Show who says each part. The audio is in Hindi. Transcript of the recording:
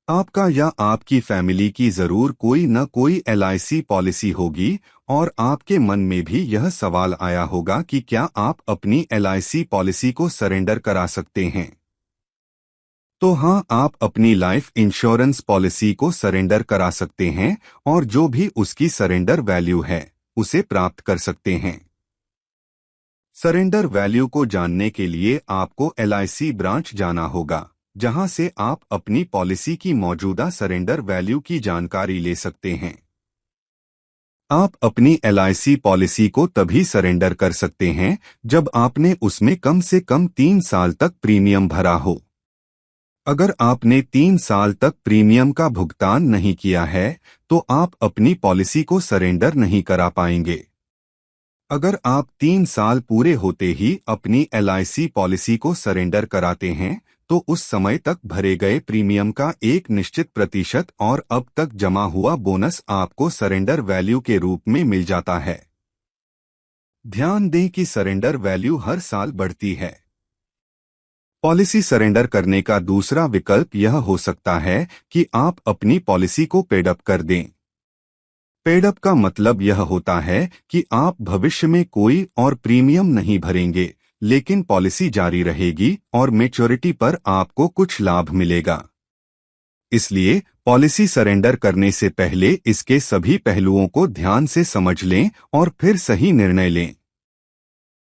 Speaker 1: आपका या आपकी फैमिली की जरूर कोई न कोई एलआईसी पॉलिसी होगी और आपके मन में भी यह सवाल आया होगा कि क्या आप अपनी एलआईसी पॉलिसी को सरेंडर करा सकते हैं। तो हाँ, आप अपनी लाइफ इंश्योरेंस पॉलिसी को सरेंडर करा सकते हैं और जो भी उसकी सरेंडर वैल्यू है उसे प्राप्त कर सकते हैं। सरेंडर वैल्यू को जानने के लिए आपको एलआईसी ब्रांच जाना होगा, जहां से आप अपनी पॉलिसी की मौजूदा सरेंडर वैल्यू की जानकारी ले सकते हैं। आप अपनी एलआईसी पॉलिसी को तभी सरेंडर कर सकते हैं जब आपने उसमें कम से कम 3 साल तक प्रीमियम भरा हो। अगर आपने 3 साल तक प्रीमियम का भुगतान नहीं किया है तो आप अपनी पॉलिसी को सरेंडर नहीं करा पाएंगे। अगर आप 3 साल पूरे होते ही अपनी एलआईसी पॉलिसी को सरेंडर कराते हैं तो उस समय तक भरे गए प्रीमियम का एक निश्चित प्रतिशत और अब तक जमा हुआ बोनस आपको सरेंडर वैल्यू के रूप में मिल जाता है। ध्यान दें कि सरेंडर वैल्यू हर साल बढ़ती है। पॉलिसी सरेंडर करने का दूसरा विकल्प यह हो सकता है कि आप अपनी पॉलिसी को पेडअप कर दें। पेडअप का मतलब यह होता है कि आप भविष्य में कोई और प्रीमियम नहीं भरेंगे, लेकिन पॉलिसी जारी रहेगी और मैच्योरिटी पर आपको कुछ लाभ मिलेगा। इसलिए पॉलिसी सरेंडर करने से पहले इसके सभी पहलुओं को ध्यान से समझ लें और फिर सही निर्णय लें।